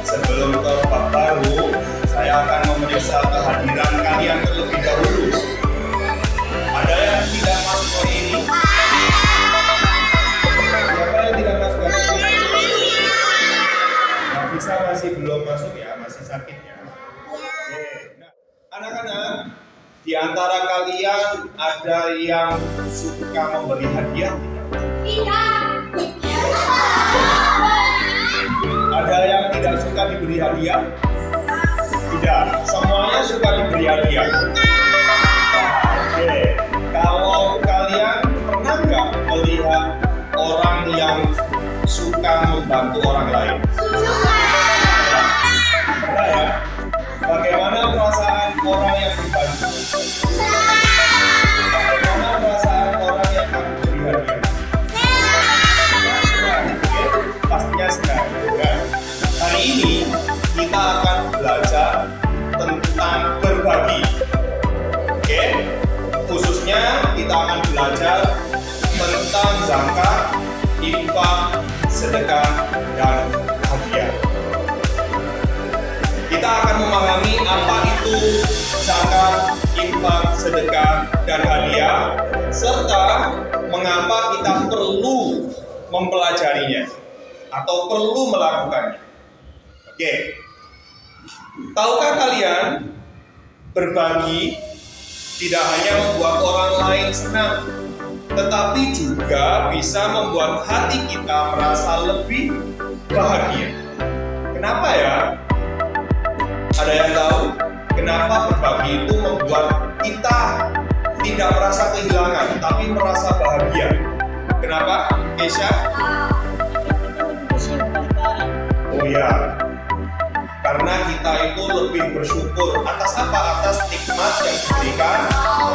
Sebelum ke bab baru, saya akan memeriksa kehadiran kalian terlebih dahulu. Ada yang tidak masuk hari ini? Siapa yang tidak masuk hari ini? Nafisa masih belum masuk ya, masih sakit ya. Oke. Nah, anak-anak, di antara kalian ada yang suka memberi hadiah tidak? Ada yang tidak suka diberi hadiah? Tidak, semuanya suka diberi hadiah. Oke, kalau kalian pernah nggak melihat orang yang suka membantu orang lain? Pernah ya? Bagaimana perasaan orang yang dibantu? Bagaimana perasaan orang yang akan diberi hadiah? Senang, pastinya senang. Hari ini kita akan belajar tentang berbagi. Oke, khususnya kita akan belajar tentang zakat, infak, sedekah, dan hadiah. Kita akan memahami apa itu zakat, infak, sedekah, dan hadiah, serta mengapa kita perlu mempelajarinya atau perlu melakukannya. Oke, tahukah kalian berbagi tidak hanya membuat orang lain senang, tetapi juga bisa membuat hati kita merasa lebih bahagia. Kenapa ya? Ada yang tahu kenapa berbagi itu membuat kita tidak merasa kehilangan, tapi merasa bahagia? Kenapa, Keisha? Oh ya, karena kita itu lebih bersyukur atas apa? Atas nikmat yang diberikan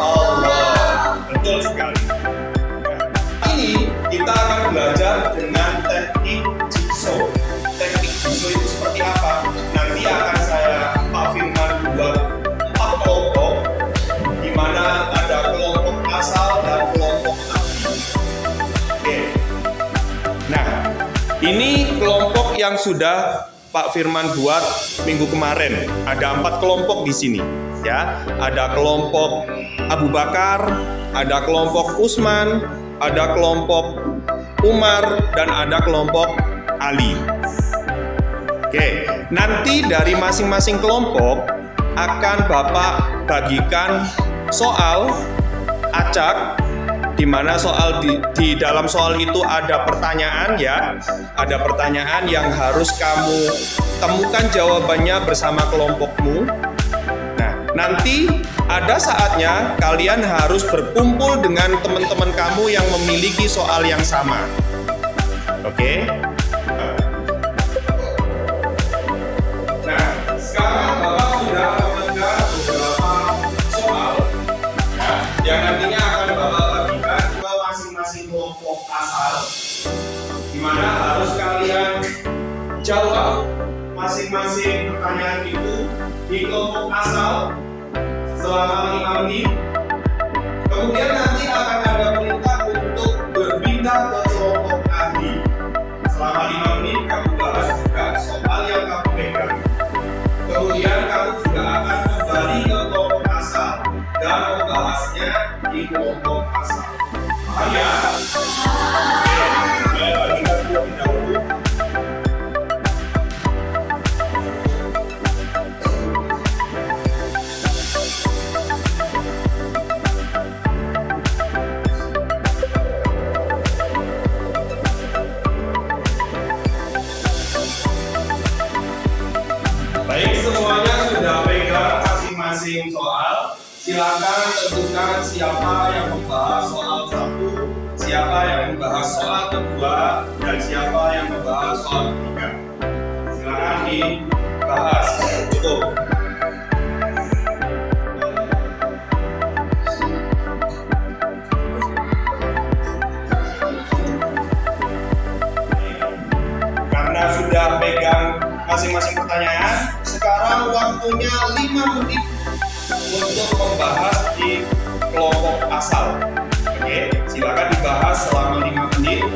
Allah. Betul sekali. Ini kita akan belajar dengan teknik jigsaw. Teknik jigsaw itu seperti apa? Nanti akan Pak Firman buat 4 kelompok, di mana ada kelompok asal dan kelompok asli. Oke. Nah, ini kelompok yang sudah Pak Firman buat minggu kemarin. Ada 4 kelompok di sini, ya. Ada kelompok Abu Bakar, ada kelompok Utsman, ada kelompok Umar, dan ada kelompok Ali. Oke, nanti dari masing-masing kelompok akan Bapak bagikan soal acak, di mana soal di dalam soal itu ada pertanyaan ya, ada pertanyaan yang harus kamu temukan jawabannya bersama kelompokmu. Nah, Nanti ada saatnya kalian harus berkumpul dengan teman-teman kamu yang memiliki soal yang sama. Oke? Nah, sekarang Bapak sudah mendengar beberapa soal yang nantinya akan Bapak bagikan ke masing-masing kelompok asal, di mana harus kalian jawab masing-masing pertanyaan itu di kelompok asal selama 5 menit. Kemudian nanti akan ada perintah untuk berpindah ke kelompok ahli. Selama 5 menit kamu bahas juga soal yang kamu pegang. Kemudian kamu juga akan kembali ke kelompok asal dan membahasnya di kelompok asal. Ya. Oke, saya bagikan terlebih dahulu. Baik, semuanya sudah pegang masing-masing soal. Silakan tentukan siapa yang membahas soal 1, siapa yang membahas soal kedua, dan siapa yang membahas soal ketiga. Silakan dibahas. Cukup. Karena sudah pegang masing-masing pertanyaan, sekarang waktunya 5 menit untuk membahas di kelompok asal. Oke, silakan dibahas selama 5 menit.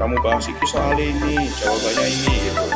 Kamu bahas iki soal ini, jawabannya ini gitu.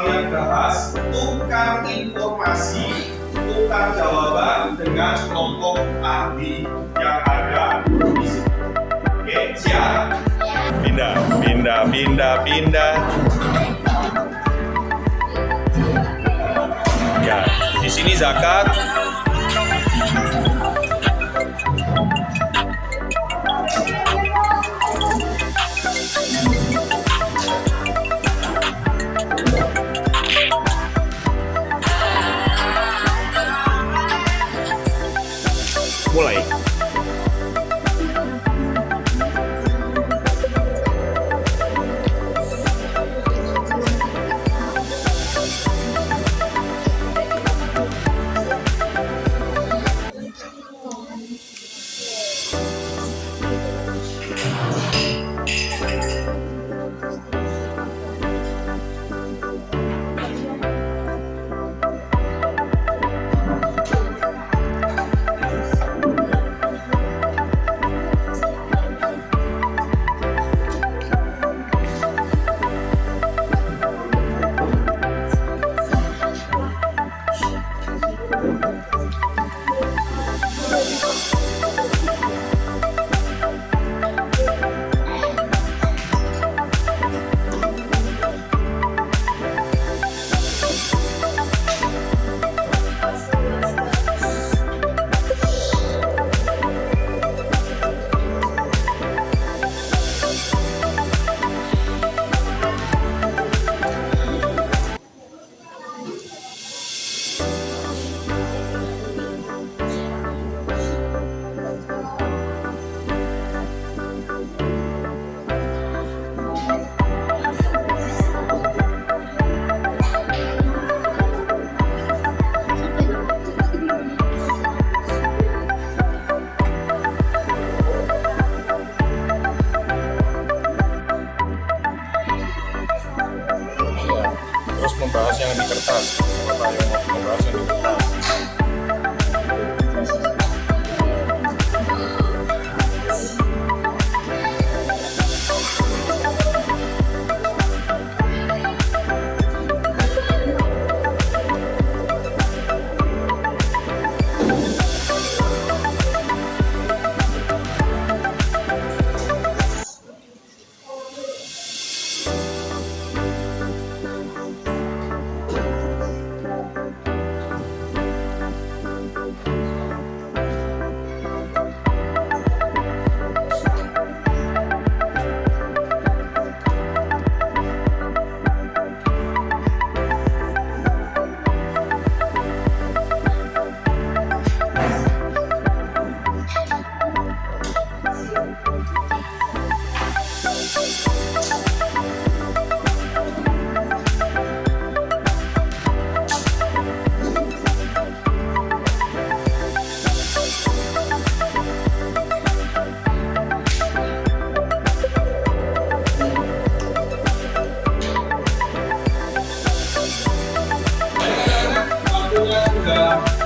kalian bahas, tukar informasi, tukar jawaban dengan kelompok ahli yang ada di sini. Oke, siap? Pindah. Ya, di sini zakat. Mulai. Terus membahas yang di kertas. Apa yang mau membahas yang di kertas?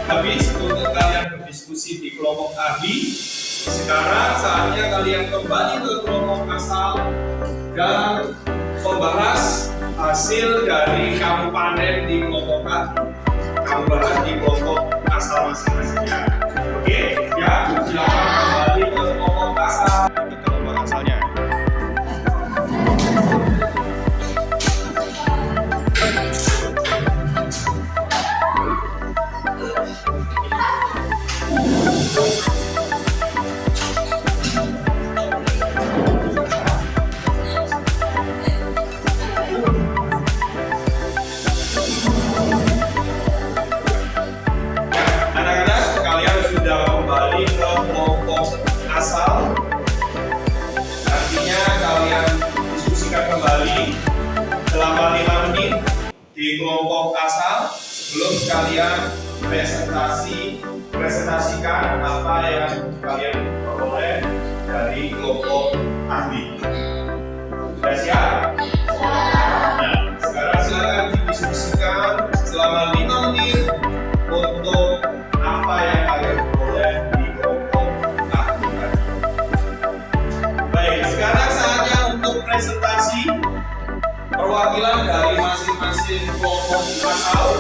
Habis untuk kalian berdiskusi di kelompok ahli. Sekarang saatnya kalian kembali ke kelompok asal dan membahas hasil dari kamu panen di kelompok ahli. Kamu bahas di kelompok asal masing-masing. Oke, ya, silakan kembali ke kelompok asal. Ke kelompok asalnya. Selama 5 menit di kelompok asal sebelum kalian presentasikan apa yang kalian peroleh dari kelompok ahli. Sudah siap? Nah, sekarang silakan didiskusikan selama 5 menit untuk apa yang kalian peroleh di kelompok ahli. Baik, sekarang saatnya untuk presentasi. perwakilan dari masing-masing kelompok asal.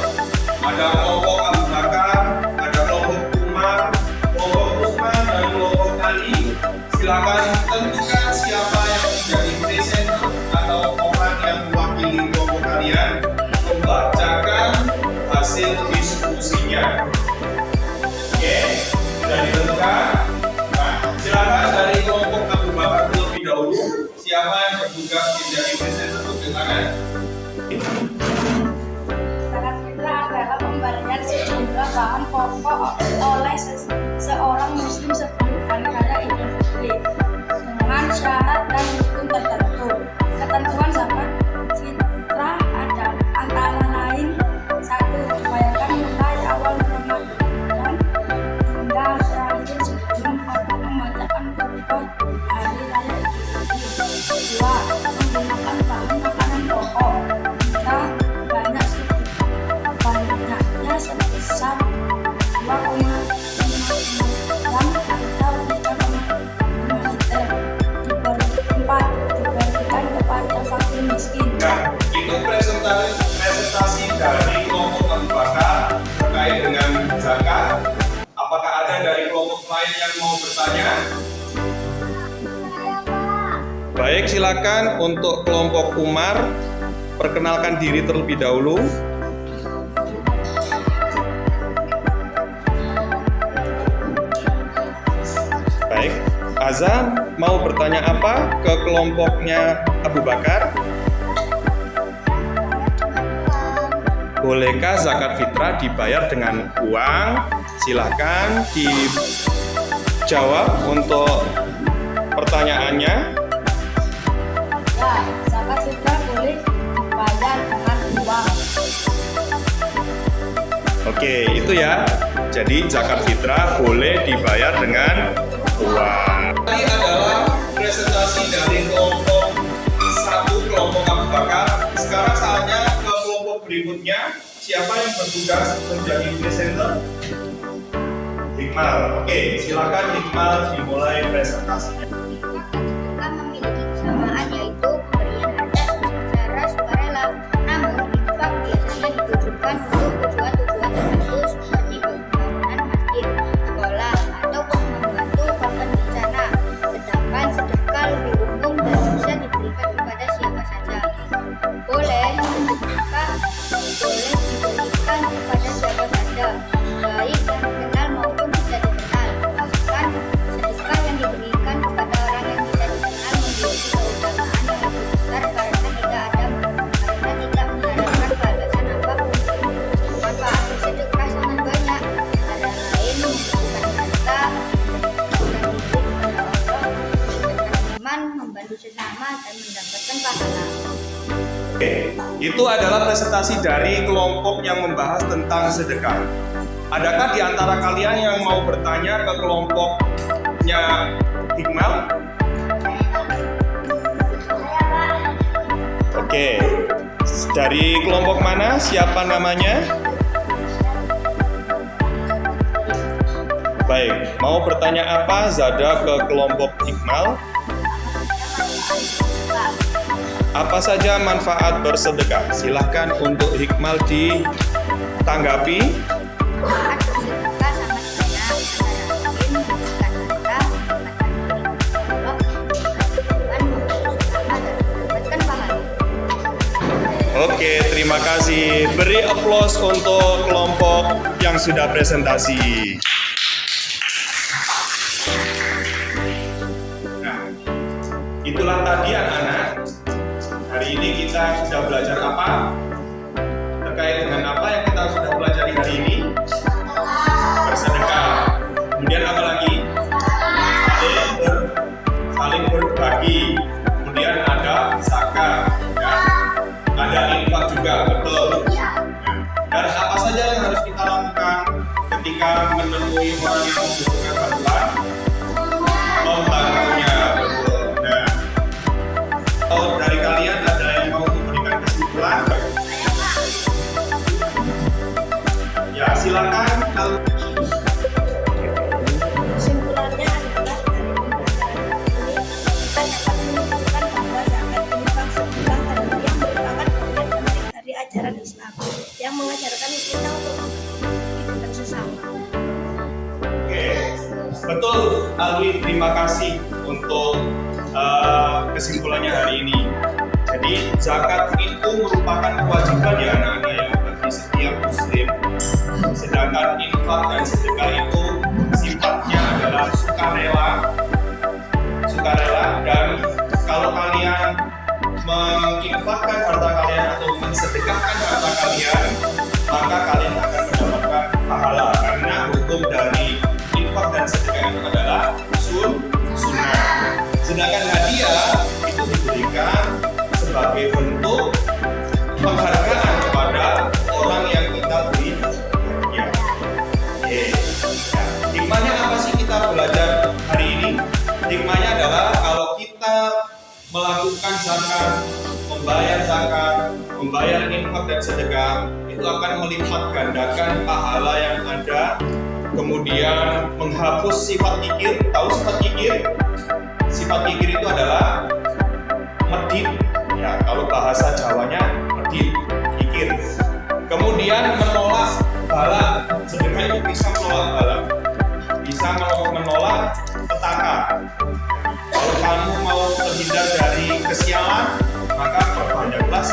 Ada kelompok Abu Bakar, ada kelompok Umar, kelompok Usman, dan kelompok Ali. Silakan tentukan siapa yang menjadi presenter atau orang yang mewakili kelompok kalian membacakan hasil diskusinya. Oke, sudah ditentukan. Nah, silakan dari kelompok Abu Bakar terlebih dahulu. Siapa yang bertugas menjadi presenter untuk silakan. Zakat fitrah adalah pemberian sejumlah bahan pokok oleh seorang muslim sebelum hari raya Idul Fitri dengan syarat dan rukun tertentu. Ketentuan zakat fitrah ada antara lain: 1. Dibayarkan mulai awal Ramadan hingga terakhir sebelum khotbah membacakan khutbah hari raya Idul Fitri. 2. Menggunakan bahan makanan pokok banyaknya sebesar 2,5 gram atau 3,5 liter. 4. Diberikan kepada fakir miskin. Nah, itu presentasi dari kelompok Abu Bakar terkait dengan zakat. Apakah ada dari kelompok lain yang mau bertanya? Baik, silakan untuk kelompok Umar, perkenalkan diri terlebih dahulu. Baik, Azam mau bertanya apa ke kelompoknya Abu Bakar? Bolehkah zakat fitrah dibayar dengan uang? Silahkan dijawab untuk pertanyaannya. Ya, zakat fitrah boleh dibayar dengan uang. Oke, itu ya. Jadi zakat fitrah boleh dibayar dengan uang. Ini adalah presentasi dari kelompok kelompok Abu Bakar. Sekarang saatnya ke kelompok berikutnya. Siapa yang bertugas menjadi presenter? Hikmal. Oke, silakan Hikmal dimulai presentasinya. Kan memiliki kesamaan, yaitu pemberian harta secara sukarela. Namun, infak biasanya ditujukan untuk tujuan-tujuan tertentu seperti pembangunan masjid, sekolah, ataupun membantu korban bencana. Sedangkan sedekah lebih umum dan bisa diberikan kepada siapa saja. Diberikan kepada siapa saja, baik yang dikenal maupun tidak dikenal. Bahkan sedekah yang diberikan kepada orang yang tidak dikenal memiliki keutamaan yang lebih besar karena tidak mengharapkan balasan apapun. Manfaat bersedekah sangat banyak, antara lain membutuhkan harta, memberikan diri kepada Allah, meningkatkan iman, membantu sesama, dan mendapatkan pahala. Oke, itu adalah presentasi dari kelompok yang membahas tentang sedekah. Adakah di antara kalian yang mau bertanya ke kelompoknya Hikmal? Oke, dari kelompok mana? Siapa namanya? Baik, mau bertanya apa Zada ke kelompok Hikmal? Apa saja manfaat bersedekah? Silahkan untuk Hikmal ditanggapi. Manfaat bersedekah sangat banyak, antara lain memberikan harta, meningkatkan diri, membantu sesama, dan mendapatkan pahala. Oke, terima kasih. Beri aplaus untuk kelompok yang sudah presentasi. Nah, itulah tadi anak-anak. Hari ini kita sudah belajar apa? Terkait dengan apa yang kita sudah pelajari hari ini? Bersedekah. Kemudian apa lagi? Saling berbagi. Kemudian ada zakat. Ya. Ada infak juga, betul. Dan apa saja yang harus kita lakukan ketika menemui orang yang membutuhkan bantuan? Membantunya, betul. Nah, kalau dari kalian ada yang mau memberikan kesimpulan? Ya, silakan. Kesimpulannya adalah dari pembelajaran ini kita dapat menyimpulkan bahwa zakat infak sedekah dan yang merupakan Betul, Alwi, terima kasih untuk kesimpulannya hari ini. Jadi zakat itu merupakan kewajiban ya anak-anak yang bagi setiap muslim. Sedangkan infak dan sedekah itu sifatnya adalah sukarela, dan kalau kalian menginfakkan harta kalian atau mensedekahkan harta kalian, maka kalian akan mendapatkan pahala, karena hukum dari infak dan sedekah itu adalah sunnah. Sedangkan hadiah itu diberikan sebagai bentuk penghargaan kepada orang yang kita beri hadiah. Hikmahnya apa sih kita belajar hari ini? Hikmahnya adalah kalau kita melakukan zakat, membayar zakat, membayar infak dan sedekah, itu akan melipat gandakan pahala yang ada, kemudian menghapus sifat kikir. Tahu sifat kikir? Sifat kikir itu adalah medit, ya kalau bahasa Jawanya medit, kikir. Kemudian menolak bala, sedekah itu bisa menolak bala, bisa menolak petaka. Kalau kamu mau terhindar dari kesialan, maka perbanyaklah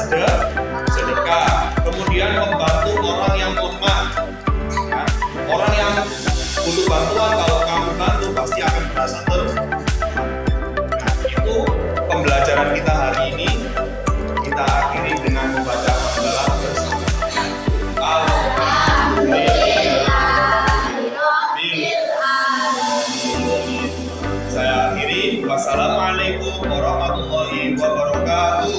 sedekah. Kemudian membantu orang yang lemah, ya. Orang yang butuh bantuan, kalau kamu bantu pasti akan merasa itu pembelajaran kita hari ini. Kita akhiri dengan membaca hamdalah bersama. Saya akhiri. Wassalamualaikum warahmatullahi wabarakatuh.